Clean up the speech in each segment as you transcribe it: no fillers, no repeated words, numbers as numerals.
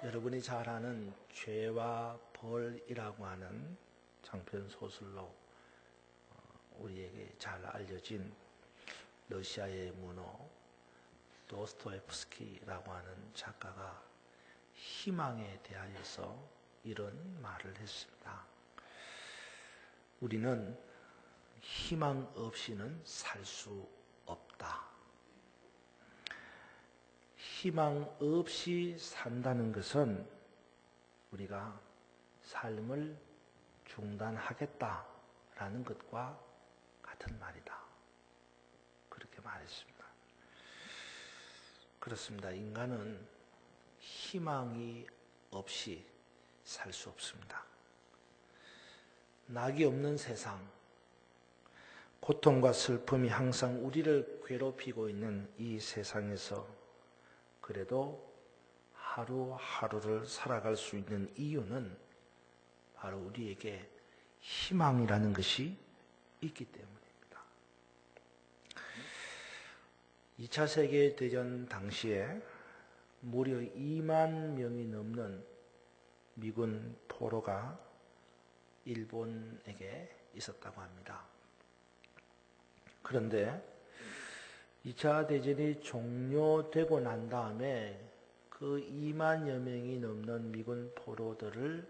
여러분이 잘 아는 죄와 벌이라고 하는 장편 소설로 우리에게 잘 알려진 러시아의 문호 도스토옙스키라고 하는 작가가 희망에 대하여서 이런 말을 했습니다. 우리는 희망 없이는 살 수 없다. 희망 없이 산다는 것은 우리가 삶을 중단하겠다라는 것과 같은 말이다. 그렇게 말했습니다. 그렇습니다. 인간은 희망이 없이 살 수 없습니다. 낙이 없는 세상, 고통과 슬픔이 항상 우리를 괴롭히고 있는 이 세상에서 그래도 하루하루를 살아갈 수 있는 이유는 바로 우리에게 희망이라는 것이 있기 때문입니다. 2차 세계대전 당시에 무려 2만 명이 넘는 미군 포로가 일본에게 있었다고 합니다. 그런데 2차 대전이 종료되고 난 다음에 그 2만여 명이 넘는 미군 포로들을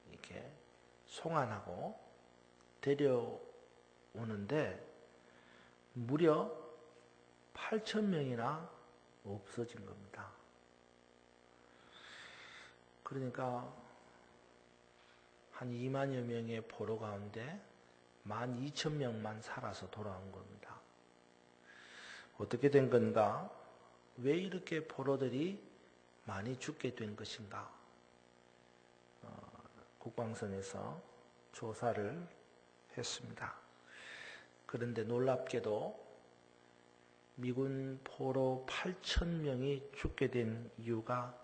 이렇게 송환하고 데려오는데 무려 8,000명이나 없어진 겁니다. 그러니까 한 2만여 명의 포로 가운데 12,000명만 살아서 돌아온 겁니다. 어떻게 된 건가? 왜 이렇게 포로들이 많이 죽게 된 것인가? 국방선에서 조사를 했습니다. 그런데 놀랍게도 미군 포로 8,000명이 죽게 된 이유가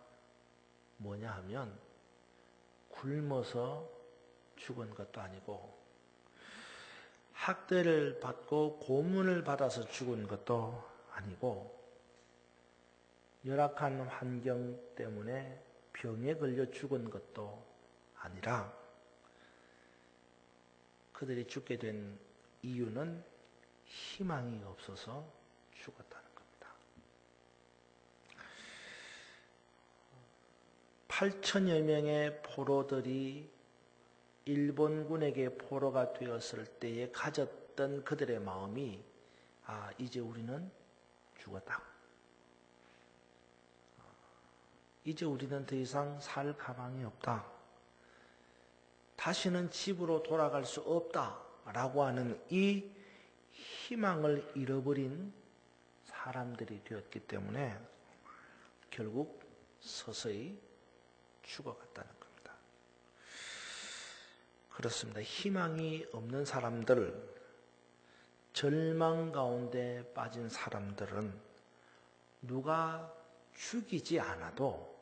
뭐냐 하면 굶어서 죽은 것도 아니고 학대를 받고 고문을 받아서 죽은 것도 아니고 열악한 환경 때문에 병에 걸려 죽은 것도 아니라 그들이 죽게 된 이유는 희망이 없어서 죽었다는 겁니다. 8,000여 명의 포로들이 일본군에게 포로가 되었을 때에 가졌던 그들의 마음이 이제 우리는 죽었다. 이제 우리는 더 이상 살 가망이 없다. 다시는 집으로 돌아갈 수 없다라고 하는 이 희망을 잃어버린 사람들이 되었기 때문에 결국 서서히 죽어갔다는 겁니다. 그렇습니다. 희망이 없는 사람들, 절망 가운데 빠진 사람들은 누가 죽이지 않아도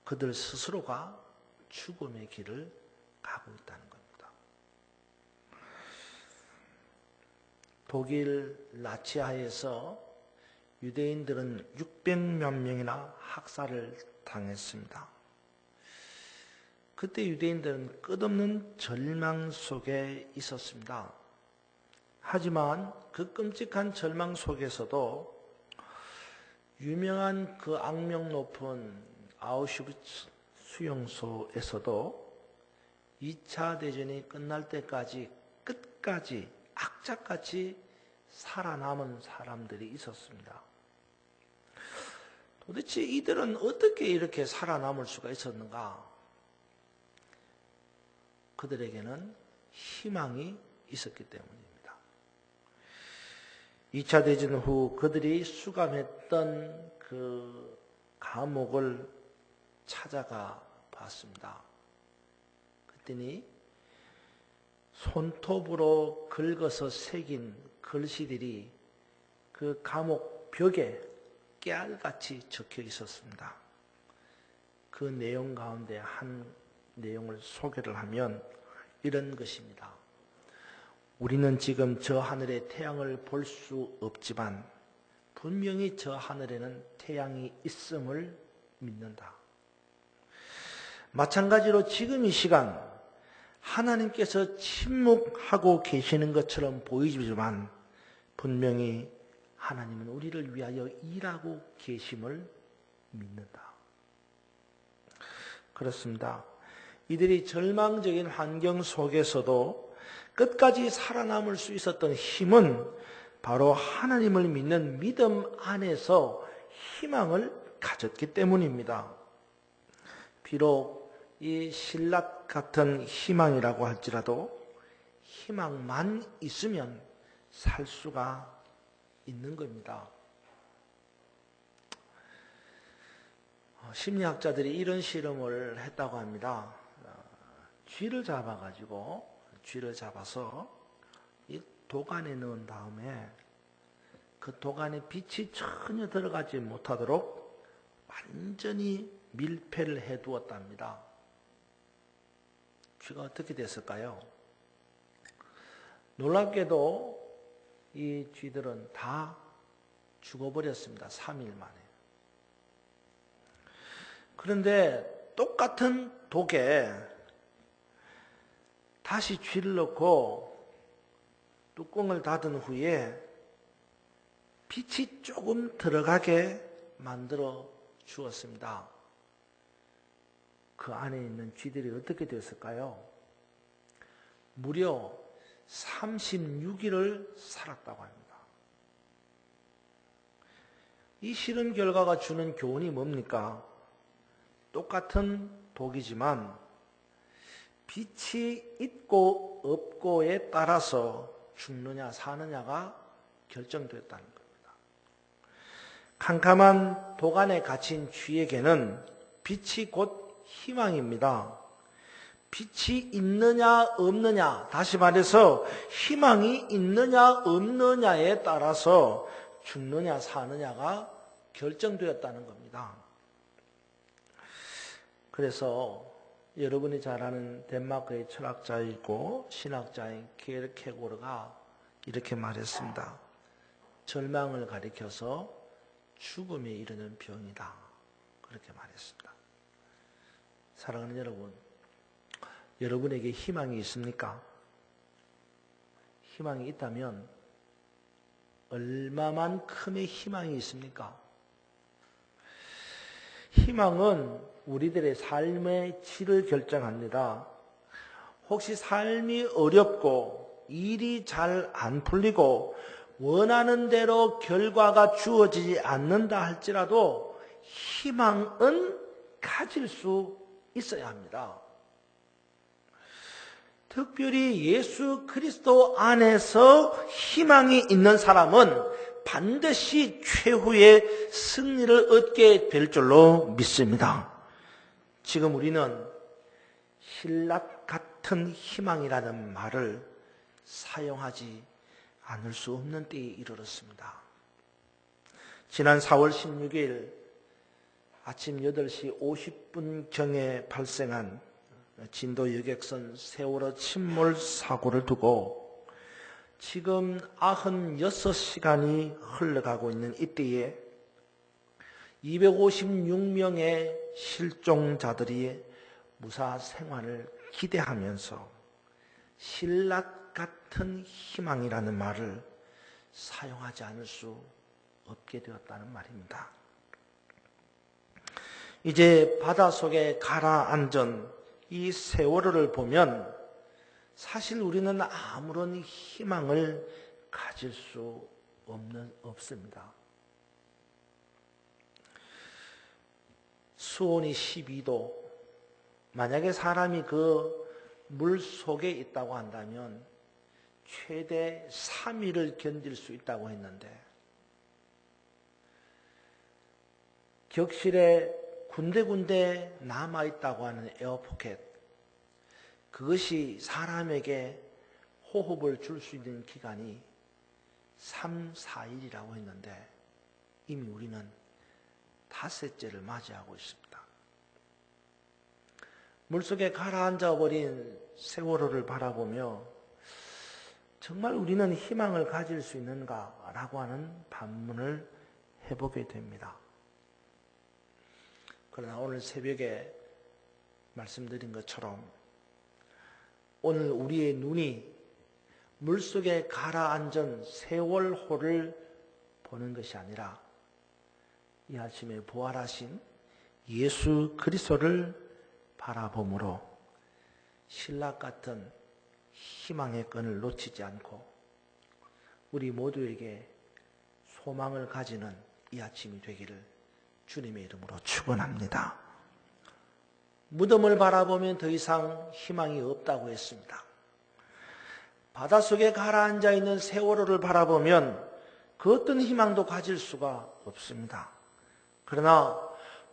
그들 스스로가 죽음의 길을 가고 있다는 겁니다. 독일 나치하에서 유대인들은 600몇 명이나 학살을 당했습니다. 그때 유대인들은 끝없는 절망 속에 있었습니다. 하지만 그 끔찍한 절망 속에서도 유명한 그 악명 높은 아우슈비츠 수용소에서도 2차 대전이 끝날 때까지 끝까지 악착같이 살아남은 사람들이 있었습니다. 도대체 이들은 어떻게 이렇게 살아남을 수가 있었는가? 그들에게는 희망이 있었기 때문입니다. 2차 대전 후 그들이 수감했던 그 감옥을 찾아가 봤습니다. 그랬더니 손톱으로 긁어서 새긴 글씨들이 그 감옥 벽에 깨알같이 적혀 있었습니다. 그 내용 가운데 한 내용을 소개를 하면 이런 것입니다. 우리는 지금 저 하늘의 태양을 볼 수 없지만 분명히 저 하늘에는 태양이 있음을 믿는다. 마찬가지로 지금 이 시간 하나님께서 침묵하고 계시는 것처럼 보이지만 분명히 하나님은 우리를 위하여 일하고 계심을 믿는다. 그렇습니다. 이들이 절망적인 환경 속에서도 끝까지 살아남을 수 있었던 힘은 바로 하나님을 믿는 믿음 안에서 희망을 가졌기 때문입니다. 비록 이 신라 같은 희망이라고 할지라도 희망만 있으면 살 수가 있는 겁니다. 심리학자들이 이런 실험을 했다고 합니다. 쥐를 잡아서 이 독안에 넣은 다음에 그 독안에 빛이 전혀 들어가지 못하도록 완전히 밀폐를 해두었답니다. 쥐가 어떻게 됐을까요? 놀랍게도 이 쥐들은 다 죽어버렸습니다. 3일 만에. 그런데 똑같은 독에 다시 쥐를 넣고 뚜껑을 닫은 후에 빛이 조금 들어가게 만들어 주었습니다. 그 안에 있는 쥐들이 어떻게 됐을까요? 무려 36일을 살았다고 합니다. 이 실험 결과가 주는 교훈이 뭡니까? 똑같은 독이지만 빛이 있고 없고에 따라서 죽느냐 사느냐가 결정됐다는 겁니다. 캄캄한 독 안에 갇힌 쥐에게는 빛이 곧 희망입니다. 빛이 있느냐 없느냐, 다시 말해서 희망이 있느냐 없느냐에 따라서 죽느냐 사느냐가 결정되었다는 겁니다. 그래서 여러분이 잘 아는 덴마크의 철학자이고 신학자인 케르케고르가 이렇게 말했습니다. 절망을 가리켜서 죽음에 이르는 병이다. 그렇게 말했습니다. 사랑하는 여러분, 여러분에게 희망이 있습니까? 희망이 있다면 얼마만큼의 희망이 있습니까? 희망은 우리들의 삶의 질을 결정합니다. 혹시 삶이 어렵고 일이 잘 안 풀리고 원하는 대로 결과가 주어지지 않는다 할지라도 희망은 가질 수 있어야 합니다. 특별히 예수 그리스도 안에서 희망이 있는 사람은 반드시 최후의 승리를 얻게 될 줄로 믿습니다. 지금 우리는 신라 같은 희망이라는 말을 사용하지 않을 수 없는 때에 이르렀습니다. 지난 4월 16일 아침 8시 50분경에 발생한 진도 여객선 세월호 침몰 사고를 두고 지금 96시간이 흘러가고 있는 이때에 256명의 실종자들이 무사 생활을 기대하면서 신라 같은 희망이라는 말을 사용하지 않을 수 없게 되었다는 말입니다. 이제 바닷속에 가라앉은 이 세월호를 보면 사실 우리는 아무런 희망을 가질 수 없습니다. 수온이 12도, 만약에 사람이 그 물 속에 있다고 한다면 최대 3일을 견딜 수 있다고 했는데 격실에 군데군데 남아있다고 하는 에어포켓, 그것이 사람에게 호흡을 줄 수 있는 기간이 3, 4일이라고 했는데 이미 우리는 5세째를 맞이하고 있습니다. 물속에 가라앉아 버린 세월호를 바라보며 정말 우리는 희망을 가질 수 있는가라고 하는 반문을 해보게 됩니다. 그러나 오늘 새벽에 말씀드린 것처럼 오늘 우리의 눈이 물속에 가라앉은 세월호를 보는 것이 아니라 이 아침에 부활하신 예수 그리스도를 바라봄으로 신락 같은 희망의 끈을 놓치지 않고 우리 모두에게 소망을 가지는 이 아침이 되기를 주님의 이름으로 축원합니다. 무덤을 바라보면 더 이상 희망이 없다고 했습니다. 바닷속에 가라앉아 있는 세월호를 바라보면 그 어떤 희망도 가질 수가 없습니다. 그러나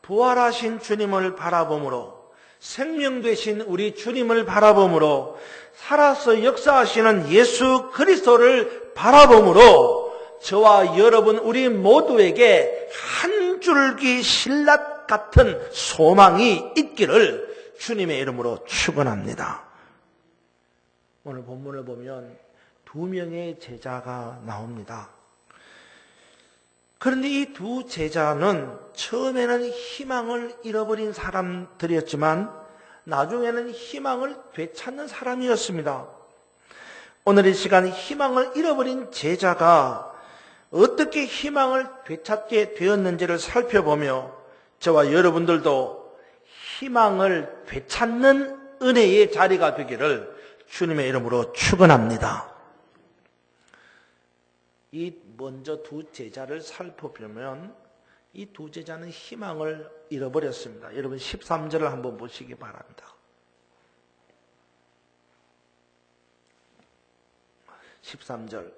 부활하신 주님을 바라봄으로 생명 되신 우리 주님을 바라봄으로 살아서 역사하시는 예수 그리스도를 바라봄으로 저와 여러분 우리 모두에게 한 줄기 신락 같은 소망이 있기를 주님의 이름으로 축원합니다. 오늘 본문을 보면 2명의 제자가 나옵니다. 그런데 이 두 제자는 처음에는 희망을 잃어버린 사람들이었지만 나중에는 희망을 되찾는 사람이었습니다. 오늘 이 시간 희망을 잃어버린 제자가 어떻게 희망을 되찾게 되었는지를 살펴보며 저와 여러분들도 희망을 되찾는 은혜의 자리가 되기를 주님의 이름으로 축원합니다. 이 먼저 두 제자를 살펴보면 이 두 제자는 희망을 잃어버렸습니다. 여러분 13절을 한번 보시기 바랍니다. 13절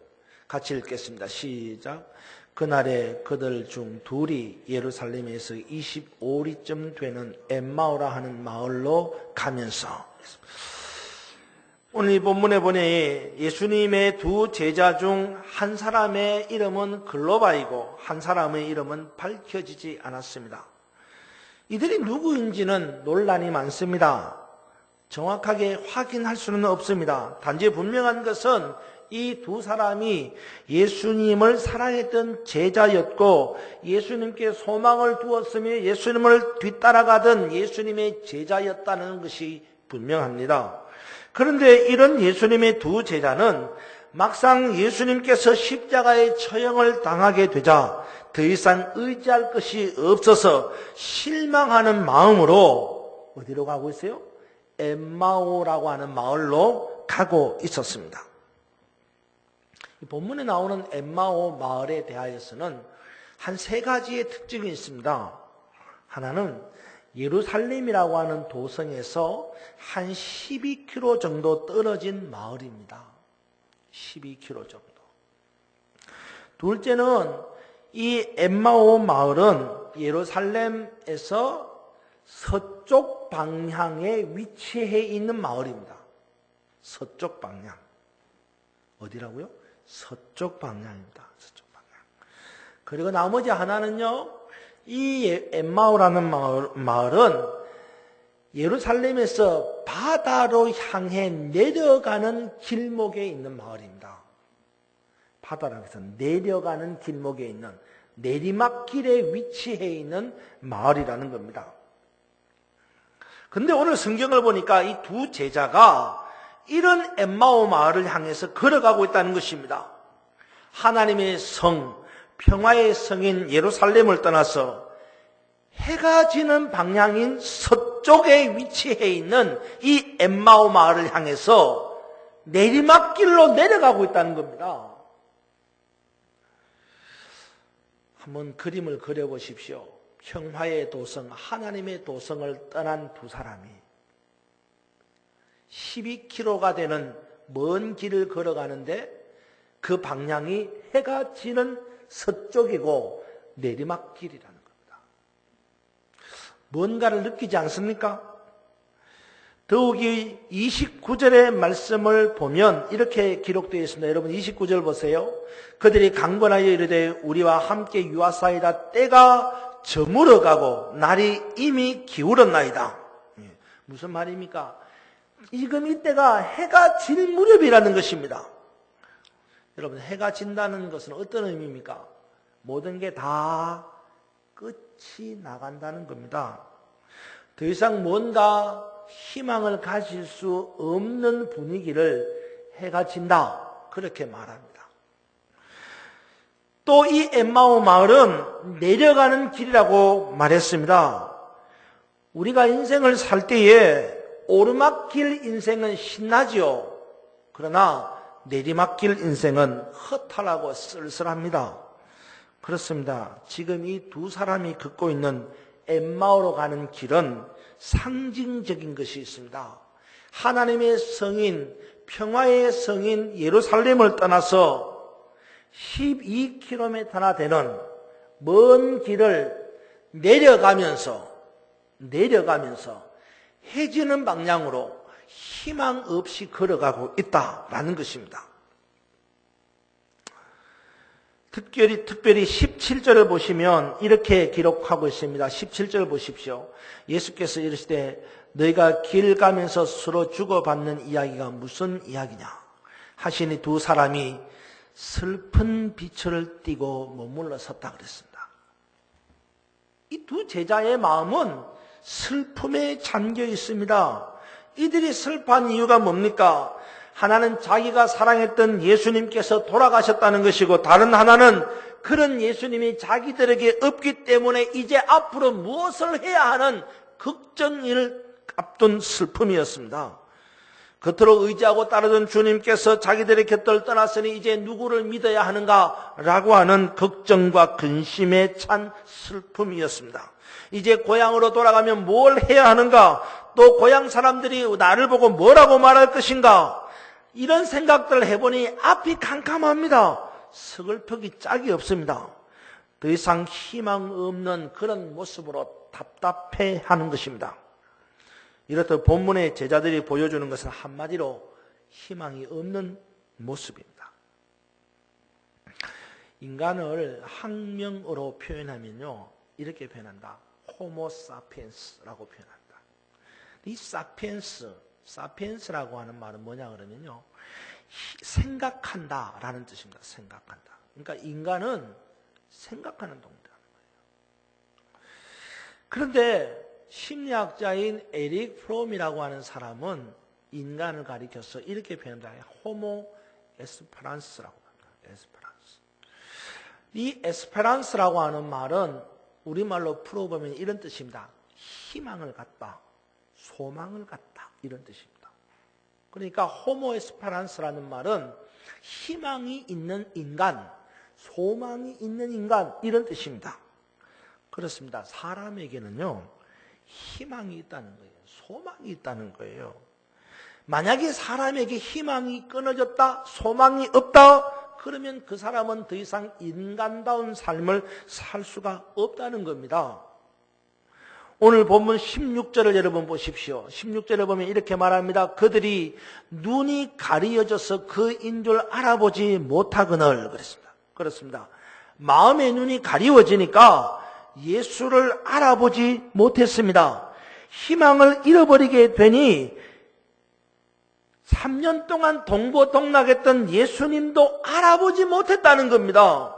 같이 읽겠습니다. 시작. 그날에 그들 중 둘이 예루살렘에서 25리쯤 되는 엠마오라 하는 마을로 가면서, 오늘 이 본문에 보니 예수님의 두 제자 중 한 사람의 이름은 글로바이고 한 사람의 이름은 밝혀지지 않았습니다. 이들이 누구인지는 논란이 많습니다. 정확하게 확인할 수는 없습니다. 단지 분명한 것은 이 두 사람이 예수님을 사랑했던 제자였고 예수님께 소망을 두었으며 예수님을 뒤따라가던 예수님의 제자였다는 것이 분명합니다. 그런데 이런 예수님의 두 제자는 막상 예수님께서 십자가의 처형을 당하게 되자 더 이상 의지할 것이 없어서 실망하는 마음으로 어디로 가고 있어요? 엠마오라고 하는 마을로 가고 있었습니다. 본문에 나오는 엠마오 마을에 대하여서는 한 세 가지의 특징이 있습니다. 하나는 예루살렘이라고 하는 도성에서 한 12km 정도 떨어진 마을입니다. 12km 정도. 둘째는 이 엠마오 마을은 예루살렘에서 서쪽 방향에 위치해 있는 마을입니다. 서쪽 방향. 어디라고요? 서쪽 방향입니다. 서쪽 방향. 그리고 나머지 하나는요, 이 엠마오라는 마을은 예루살렘에서 바다로 향해 내려가는 길목에 있는 마을입니다. 바다로 해서 내려가는 길목에 있는 내리막길에 위치해 있는 마을이라는 겁니다. 그런데 오늘 성경을 보니까 이 두 제자가 이런 엠마오 마을을 향해서 걸어가고 있다는 것입니다. 하나님의 성, 평화의 성인 예루살렘을 떠나서 해가 지는 방향인 서쪽에 위치해 있는 이 엠마오 마을을 향해서 내리막길로 내려가고 있다는 겁니다. 한번 그림을 그려보십시오. 평화의 도성, 하나님의 도성을 떠난 두 사람이 12km가 되는 먼 길을 걸어가는데 그 방향이 해가 지는 서쪽이고 내리막길이라는 겁니다. 뭔가를 느끼지 않습니까? 더욱이 29절의 말씀을 보면 이렇게 기록되어 있습니다. 여러분 29절 보세요. 그들이 강권하여 이르되 우리와 함께 유하사이다. 때가 저물어가고 날이 이미 기울었나이다. 무슨 말입니까? 지금 이때가 해가 질 무렵이라는 것입니다. 여러분 해가 진다는 것은 어떤 의미입니까? 모든 게 다 끝이 나간다는 겁니다. 더 이상 뭔가 희망을 가질 수 없는 분위기를 해가 진다. 그렇게 말합니다. 또 이 엠마오 마을은 내려가는 길이라고 말했습니다. 우리가 인생을 살 때에 오르막길 인생은 신나지요. 그러나 내리막길 인생은 허탈하고 쓸쓸합니다. 그렇습니다. 지금 이 두 사람이 걷고 있는 엠마오로 가는 길은 상징적인 것이 있습니다. 하나님의 성인, 평화의 성인 예루살렘을 떠나서 12km나 되는 먼 길을 내려가면서 해지는 방향으로 희망 없이 걸어가고 있다라는 것입니다. 특별히 17절을 보시면 이렇게 기록하고 있습니다. 17절 보십시오. 예수께서 이르시되 너희가 길 가면서 서로 주고받는 이야기가 무슨 이야기냐 하시니 두 사람이 슬픈 빛을 띠고 머물러 섰다 그랬습니다. 이 두 제자의 마음은 슬픔에 잠겨 있습니다. 이들이 슬퍼한 이유가 뭡니까? 하나는 자기가 사랑했던 예수님께서 돌아가셨다는 것이고, 다른 하나는 그런 예수님이 자기들에게 없기 때문에 이제 앞으로 무엇을 해야 하는 걱정을 앞둔 슬픔이었습니다. 겉으로 의지하고 따르던 주님께서 자기들의 곁을 떠났으니 이제 누구를 믿어야 하는가라고 하는 걱정과 근심에 찬 슬픔이었습니다. 이제 고향으로 돌아가면 뭘 해야 하는가? 또 고향 사람들이 나를 보고 뭐라고 말할 것인가? 이런 생각들을 해보니 앞이 캄캄합니다. 서글프기 짝이 없습니다. 더 이상 희망 없는 그런 모습으로 답답해하는 것입니다. 이렇듯 본문의 제자들이 보여주는 것은 한마디로 희망이 없는 모습입니다. 인간을 학명어로 표현하면요, 이렇게 표현한다. 호모 사피엔스라고 표현한다. 이 사피엔스라고 하는 말은 뭐냐 그러면요, 생각한다라는 뜻입니다. 생각한다. 그러니까 인간은 생각하는 동물이라는 거예요. 그런데 심리학자인 에릭 프롬이라고 하는 사람은 인간을 가리켜서 이렇게 표현합니다. 호모 에스페란스라고 합니다. 에스페란스. 이 에스페란스라고 하는 말은 우리말로 풀어보면 이런 뜻입니다. 희망을 갖다, 소망을 갖다, 이런 뜻입니다. 그러니까 호모 에스페란스라는 말은 희망이 있는 인간, 소망이 있는 인간, 이런 뜻입니다. 그렇습니다. 사람에게는요, 희망이 있다는 거예요. 소망이 있다는 거예요. 만약에 사람에게 희망이 끊어졌다, 소망이 없다, 그러면 그 사람은 더 이상 인간다운 삶을 살 수가 없다는 겁니다. 오늘 본문 16절을 여러분 보십시오. 16절을 보면 이렇게 말합니다. 그들이 눈이 가리어져서 그인 줄 알아보지 못하거늘 그랬습니다. 그렇습니다. 마음의 눈이 가리워지니까 예수를 알아보지 못했습니다. 희망을 잃어버리게 되니 3년 동안 동고동락했던 예수님도 알아보지 못했다는 겁니다.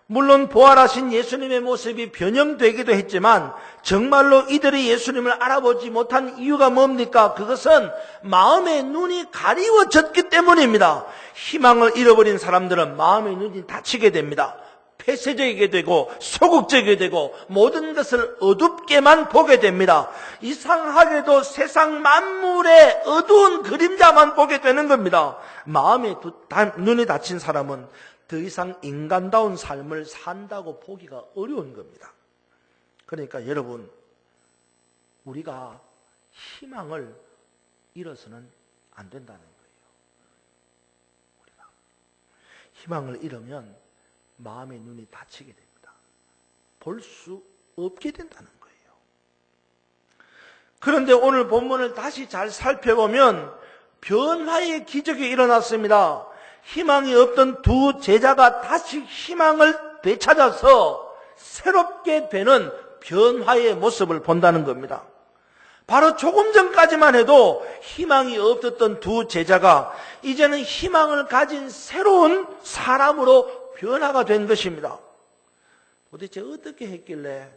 물론 부활하신 예수님의 모습이 변형되기도 했지만 정말로 이들이 예수님을 알아보지 못한 이유가 뭡니까? 그것은 마음의 눈이 가리워졌기 때문입니다. 희망을 잃어버린 사람들은 마음의 눈이 닫히게 됩니다. 폐쇄적이게 되고 소극적이게 되고 모든 것을 어둡게만 보게 됩니다. 이상하게도 세상 만물의 어두운 그림자만 보게 되는 겁니다. 마음의 눈이 닫힌 사람은 더 이상 인간다운 삶을 산다고 보기가 어려운 겁니다. 그러니까 여러분, 우리가 희망을 잃어서는 안 된다는 거예요. 우리가 희망을 잃으면 마음의 눈이 닫히게 됩니다. 볼 수 없게 된다는 거예요. 그런데 오늘 본문을 다시 잘 살펴보면 변화의 기적이 일어났습니다. 희망이 없던 두 제자가 다시 희망을 되찾아서 새롭게 되는 변화의 모습을 본다는 겁니다. 바로 조금 전까지만 해도 희망이 없었던 두 제자가 이제는 희망을 가진 새로운 사람으로 변화가 된 것입니다. 도대체 어떻게 했길래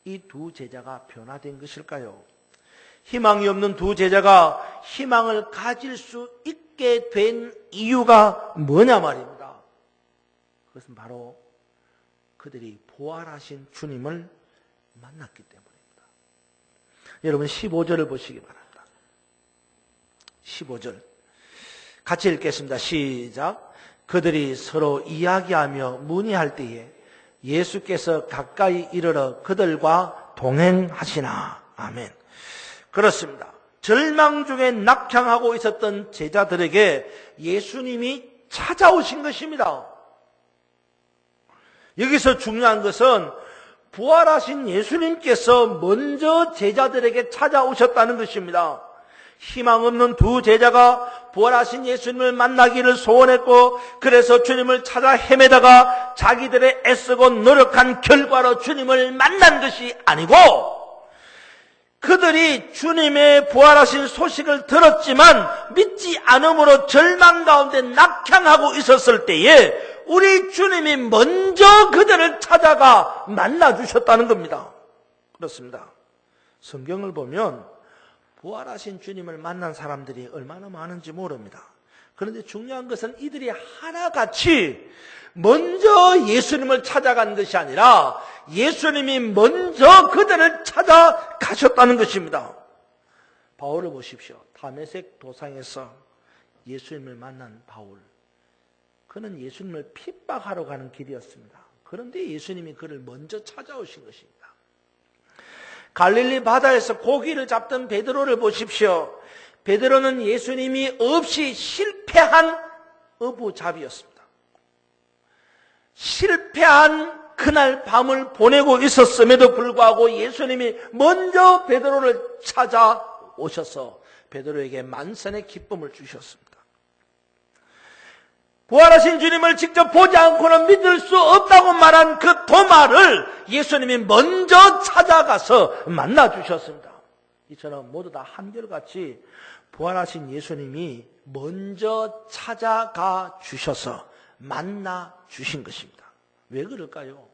이 두 제자가 변화된 것일까요? 희망이 없는 두 제자가 희망을 가질 수 있게 된 이유가 뭐냐 말입니다. 그것은 바로 그들이 부활하신 주님을 만났기 때문입니다. 여러분 15절을 보시기 바랍니다. 15절 같이 읽겠습니다. 시작. 그들이 서로 이야기하며 문의할 때에 예수께서 가까이 이르러 그들과 동행하시나. 아멘. 그렇습니다. 절망 중에 낙향하고 있었던 제자들에게 예수님이 찾아오신 것입니다. 여기서 중요한 것은 부활하신 예수님께서 먼저 제자들에게 찾아오셨다는 것입니다. 희망 없는 두 제자가 부활하신 예수님을 만나기를 소원했고, 그래서 주님을 찾아 헤매다가 자기들의 애쓰고 노력한 결과로 주님을 만난 것이 아니고, 그들이 주님의 부활하신 소식을 들었지만 믿지 않음으로 절망 가운데 낙향하고 있었을 때에 우리 주님이 먼저 그들을 찾아가 만나주셨다는 겁니다. 그렇습니다. 성경을 보면 부활하신 주님을 만난 사람들이 얼마나 많은지 모릅니다. 그런데 중요한 것은 이들이 하나같이 먼저 예수님을 찾아간 것이 아니라 예수님이 먼저 그들을 찾아가셨다는 것입니다. 바울을 보십시오. 다메섹 도상에서 예수님을 만난 바울. 그는 예수님을 핍박하러 가는 길이었습니다. 그런데 예수님이 그를 먼저 찾아오신 것입니다. 갈릴리 바다에서 고기를 잡던 베드로를 보십시오. 베드로는 예수님이 없이 실패한 어부잡이였습니다. 실패한 그날 밤을 보내고 있었음에도 불구하고 예수님이 먼저 베드로를 찾아오셔서 베드로에게 만선의 기쁨을 주셨습니다. 부활하신 주님을 직접 보지 않고는 믿을 수 없다고 말한 그 도마를 예수님이 먼저 찾아가서 만나주셨습니다. 이처럼 모두 다 한결같이 부활하신 예수님이 먼저 찾아가 주셔서 만나 주신 것입니다. 왜 그럴까요?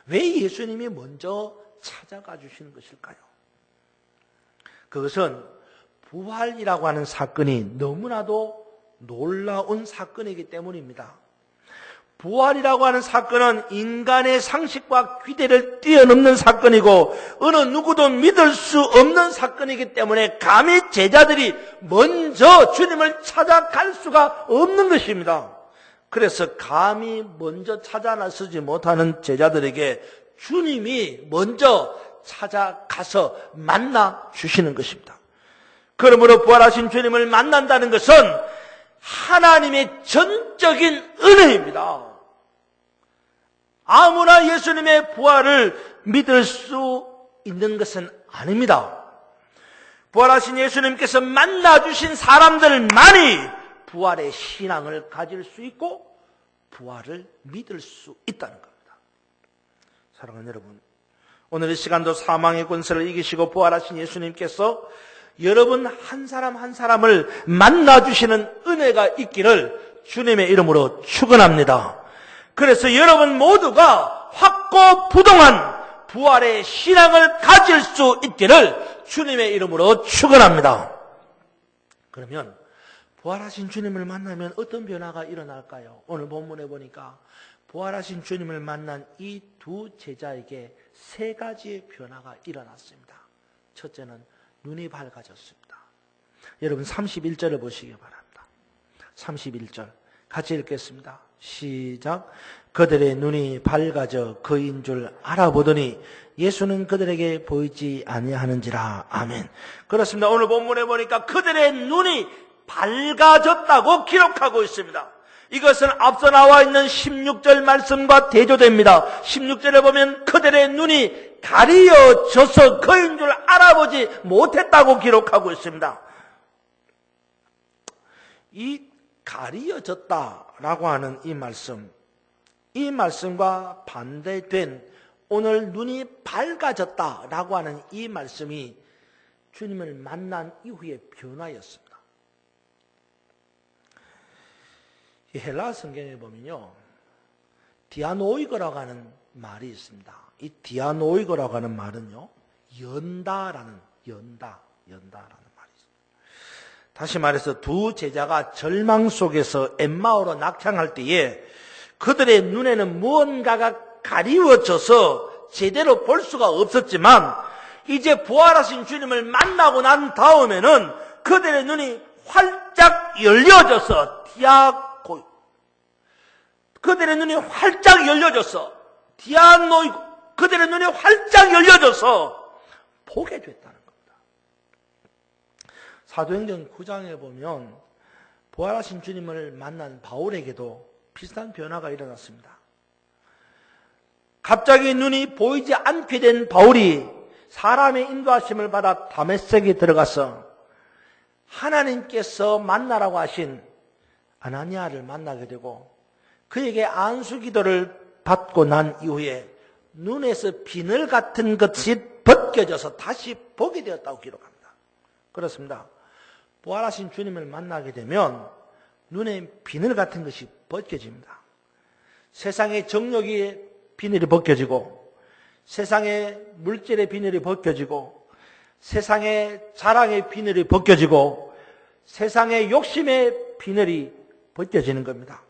왜 예수님이 먼저 찾아가 주시는 것일까요? 그것은 부활이라고 하는 사건이 너무나도 놀라운 사건이기 때문입니다. 부활이라고 하는 사건은 인간의 상식과 귀대를 뛰어넘는 사건이고 어느 누구도 믿을 수 없는 사건이기 때문에 감히 제자들이 먼저 주님을 찾아갈 수가 없는 것입니다. 그래서 감히 먼저 찾아 나서지 못하는 제자들에게 주님이 먼저 찾아가서 만나 주시는 것입니다. 그러므로 부활하신 주님을 만난다는 것은 하나님의 전적인 은혜입니다. 아무나 예수님의 부활을 믿을 수 있는 것은 아닙니다. 부활하신 예수님께서 만나주신 사람들만이 부활의 신앙을 가질 수 있고 부활을 믿을 수 있다는 겁니다. 사랑하는 여러분, 오늘 이 시간도 사망의 권세를 이기시고 부활하신 예수님께서 여러분 한 사람 한 사람을 만나주시는 은혜가 있기를 주님의 이름으로 축원합니다. 그래서 여러분 모두가 확고부동한 부활의 신앙을 가질 수 있기를 주님의 이름으로 축원합니다. 그러면 부활하신 주님을 만나면 어떤 변화가 일어날까요? 오늘 본문에 보니까 부활하신 주님을 만난 이 두 제자에게 세 가지의 변화가 일어났습니다. 첫째는 눈이 밝아졌습니다. 여러분 31절을 보시기 바랍니다. 31절 같이 읽겠습니다. 시작. 그들의 눈이 밝아져 그인 줄 알아보더니 예수는 그들에게 보이지 아니하는지라. 아멘. 그렇습니다. 오늘 본문에 보니까 그들의 눈이 밝아졌다고 기록하고 있습니다. 이것은 앞서 나와 있는 16절 말씀과 대조됩니다. 16절에 보면 그들의 눈이 가리어져서 그인 줄 알아보지 못했다고 기록하고 있습니다. 이 가리어졌다라고 하는 이 말씀과 반대된 오늘 눈이 밝아졌다라고 하는 이 말씀이 주님을 만난 이후의 변화였습니다. 이 헬라 성경에 보면요, 디아노이거라고 하는 말이 있습니다. 이 디아노이거라고 하는 말은요, 연다라는 말이 있습니다. 다시 말해서 두 제자가 절망 속에서 엠마오로 낙향할 때에 그들의 눈에는 무언가가 가리워져서 제대로 볼 수가 없었지만 이제 부활하신 주님을 만나고 난 다음에는 그들의 눈이 활짝 열려져서 그들의 눈이 활짝 열려져서 그들의 눈이 활짝 열려져서 보게 됐다는 겁니다. 사도행전 9장에 보면 부활하신 주님을 만난 바울에게도 비슷한 변화가 일어났습니다. 갑자기 눈이 보이지 않게 된 바울이 사람의 인도하심을 받아 다메섹에 들어가서 하나님께서 만나라고 하신 아나니아를 만나게 되고 그에게 안수기도를 받고 난 이후에 눈에서 비늘 같은 것이 벗겨져서 다시 보게 되었다고 기록합니다. 그렇습니다. 부활하신 주님을 만나게 되면 눈에 비늘 같은 것이 벗겨집니다. 세상의 정욕의 비늘이 벗겨지고 세상의 물질의 비늘이 벗겨지고 세상의 자랑의 비늘이 벗겨지고 세상의 욕심의 비늘이 벗겨지는 겁니다.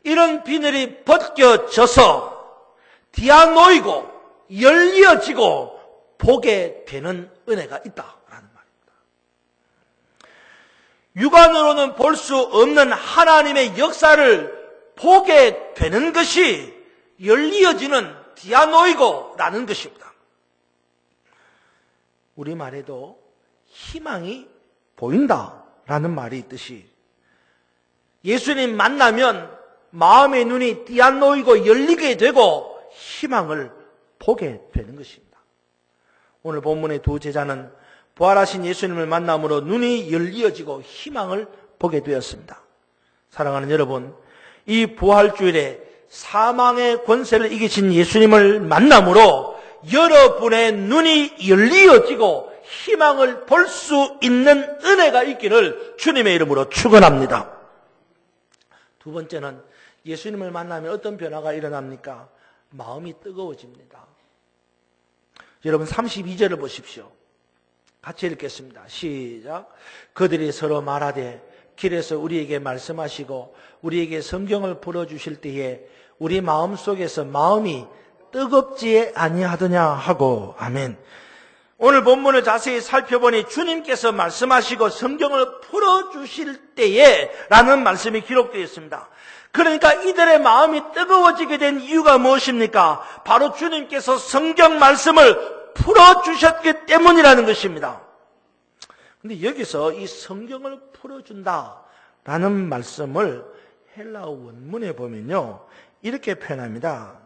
이런 비늘이 벗겨져서 디아노이고 열려지고 보게 되는 은혜가 있다라는 말입니다. 육안으로는 볼 수 없는 하나님의 역사를 보게 되는 것이 열리어지는 디아노이고라는 것입니다. 우리말에도 희망이 보인다라는 말이 있듯이 예수님 만나면 마음의 눈이 디아노이고 열리게 되고 희망을 보게 되는 것입니다. 오늘 본문의 두 제자는 부활하신 예수님을 만남으로 눈이 열리어지고 희망을 보게 되었습니다. 사랑하는 여러분, 이 부활주일에 사망의 권세를 이기신 예수님을 만남으로 여러분의 눈이 열리어지고 희망을 볼 수 있는 은혜가 있기를 주님의 이름으로 축원합니다. 두 번째는 예수님을 만나면 어떤 변화가 일어납니까? 마음이 뜨거워집니다. 여러분 32절을 보십시오. 같이 읽겠습니다. 시작. 그들이 서로 말하되 길에서 우리에게 말씀하시고 우리에게 성경을 풀어주실 때에 우리 마음속에서 마음이 뜨겁지 아니하더냐 하고 아멘. 오늘 본문을 자세히 살펴보니 주님께서 말씀하시고 성경을 풀어주실 때에 라는 말씀이 기록되어 있습니다. 그러니까 이들의 마음이 뜨거워지게 된 이유가 무엇입니까? 바로 주님께서 성경 말씀을 풀어주셨기 때문이라는 것입니다. 근데 여기서 이 성경을 풀어준다라는 말씀을 헬라어 원문에 보면요, 이렇게 표현합니다.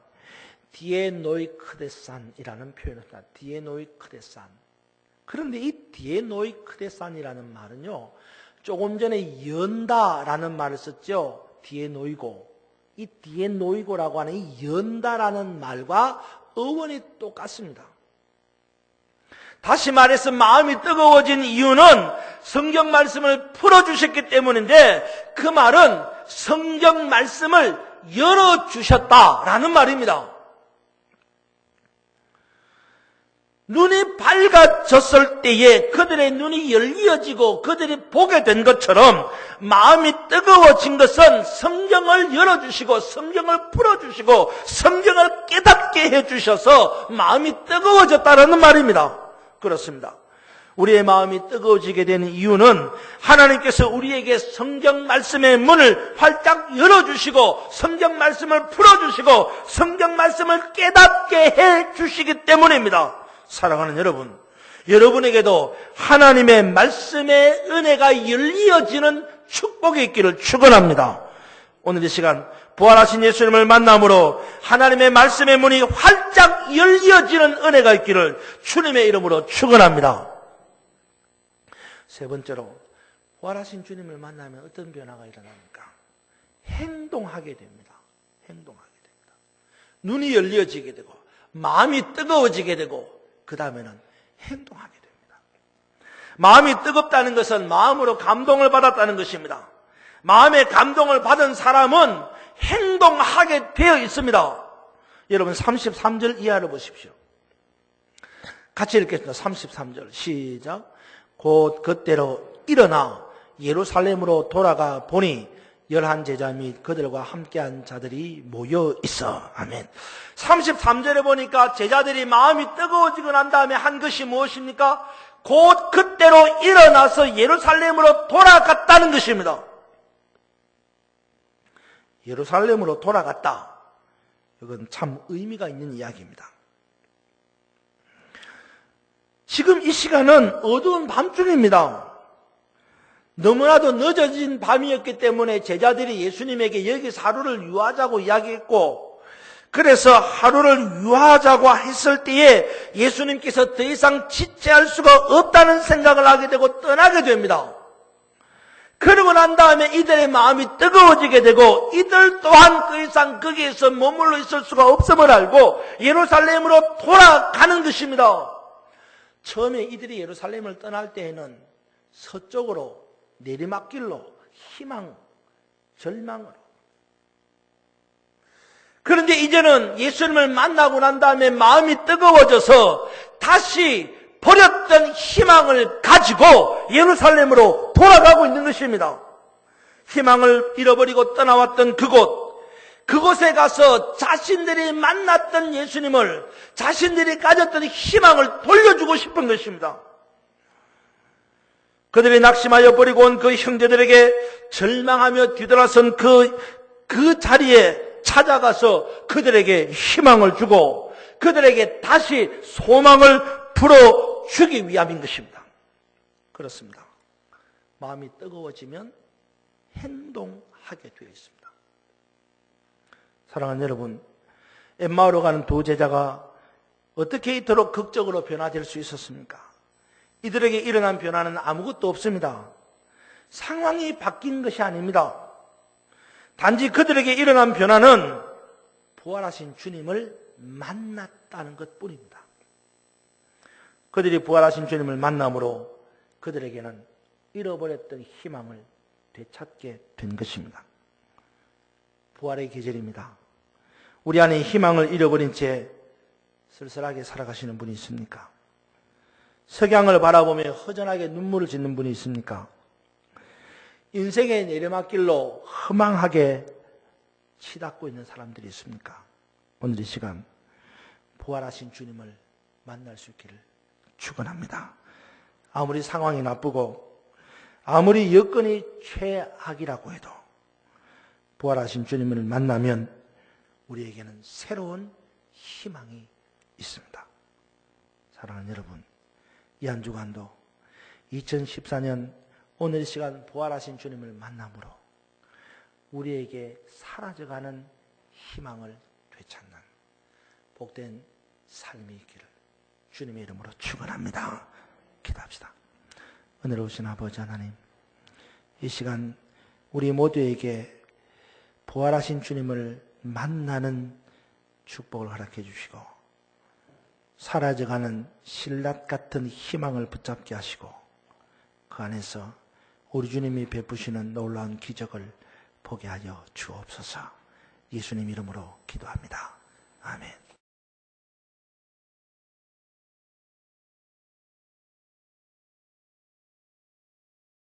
디에노이크데산이라는 표현을 합니다. 디에노이크데산. 그런데 이 디에노이크데산이라는 말은요, 조금 전에 연다라는 말을 썼죠. 디에노이고. 이 디에노이고라고 하는 이 연다라는 말과 어원이 똑같습니다. 다시 말해서 마음이 뜨거워진 이유는 성경 말씀을 풀어주셨기 때문인데 그 말은 성경 말씀을 열어주셨다라는 말입니다. 눈이 밝아졌을 때에 그들의 눈이 열려지고 그들이 보게 된 것처럼 마음이 뜨거워진 것은 성경을 열어주시고 성경을 풀어주시고 성경을 깨닫게 해주셔서 마음이 뜨거워졌다는 말입니다. 그렇습니다. 우리의 마음이 뜨거워지게 되는 이유는 하나님께서 우리에게 성경 말씀의 문을 활짝 열어주시고 성경 말씀을 풀어주시고 성경 말씀을 깨닫게 해주시기 때문입니다. 사랑하는 여러분, 여러분에게도 하나님의 말씀의 은혜가 열리어지는 축복이 있기를 축원합니다. 오늘 이 시간 부활하신 예수님을 만남으로 하나님의 말씀의 문이 활짝 열려지는 은혜가 있기를 주님의 이름으로 축원합니다. 세 번째로 부활하신 주님을 만나면 어떤 변화가 일어납니까? 행동하게 됩니다. 행동하게 됩니다. 눈이 열려지게 되고 마음이 뜨거워지게 되고 그 다음에는 행동하게 됩니다. 마음이 뜨겁다는 것은 마음으로 감동을 받았다는 것입니다. 마음의 감동을 받은 사람은 행동하게 되어 있습니다. 여러분 33절 이하를 보십시오. 같이 읽겠습니다. 33절 시작. 곧 그때로 일어나 예루살렘으로 돌아가 보니 11 제자 및 그들과 함께한 자들이 모여 있어. 아멘. 33절에 보니까 제자들이 마음이 뜨거워지고 난 다음에 한 것이 무엇입니까? 곧 그때로 일어나서 예루살렘으로 돌아갔다는 것입니다. 예루살렘으로 돌아갔다. 이건 참 의미가 있는 이야기입니다. 지금 이 시간은 어두운 밤중입니다. 너무나도 늦어진 밤이었기 때문에 제자들이 예수님에게 여기서 하루를 유하자고 이야기했고, 그래서 하루를 유하자고 했을 때에 예수님께서 더 이상 지체할 수가 없다는 생각을 하게 되고 떠나게 됩니다. 그러고 난 다음에 이들의 마음이 뜨거워지게 되고 이들 또한 그 이상 거기에서 머물러 있을 수가 없음을 알고 예루살렘으로 돌아가는 것입니다. 처음에 이들이 예루살렘을 떠날 때에는 서쪽으로 내리막길로 희망, 절망으로. 그런데 이제는 예수님을 만나고 난 다음에 마음이 뜨거워져서 다시 버렸던 희망을 가지고 예루살렘으로 돌아가고 있는 것입니다. 희망을 잃어버리고 떠나왔던 그곳에 가서 자신들이 만났던 예수님을, 자신들이 가졌던 희망을 돌려주고 싶은 것입니다. 그들이 낙심하여 버리고 온 그 형제들에게 절망하며 뒤돌아선 그 자리에 찾아가서 그들에게 희망을 주고 그들에게 다시 소망을 불어주기 위함인 것입니다. 그렇습니다. 마음이 뜨거워지면 행동하게 되어 있습니다. 사랑하는 여러분, 엠마오로 가는 두 제자가 어떻게 이토록 극적으로 변화될 수 있었습니까? 이들에게 일어난 변화는 아무것도 없습니다. 상황이 바뀐 것이 아닙니다. 단지 그들에게 일어난 변화는 부활하신 주님을 만났다는 것뿐입니다. 그들이 부활하신 주님을 만남으로 그들에게는 잃어버렸던 희망을 되찾게 된 것입니다. 부활의 계절입니다. 우리 안에 희망을 잃어버린 채 쓸쓸하게 살아가시는 분이 있습니까? 석양을 바라보며 허전하게 눈물을 짓는 분이 있습니까? 인생의 내리막길로 허망하게 치닫고 있는 사람들이 있습니까? 오늘 이 시간 부활하신 주님을 만날 수 있기를 축원합니다. 아무리 상황이 나쁘고 아무리 여건이 최악이라고 해도 부활하신 주님을 만나면 우리에게는 새로운 희망이 있습니다. 사랑하는 여러분, 이 한 주간도 2014년 오늘 이 시간 부활하신 주님을 만남으로 우리에게 사라져가는 희망을 되찾는 복된 삶이 있기를 주님의 이름으로 축원합니다. 기도합시다. 은혜로우신 아버지 하나님, 이 시간 우리 모두에게 부활하신 주님을 만나는 축복을 허락해 주시고 사라져가는 신라 같은 희망을 붙잡게 하시고 그 안에서 우리 주님이 베푸시는 놀라운 기적을 보게 하여 주옵소서. 예수님 이름으로 기도합니다. 아멘.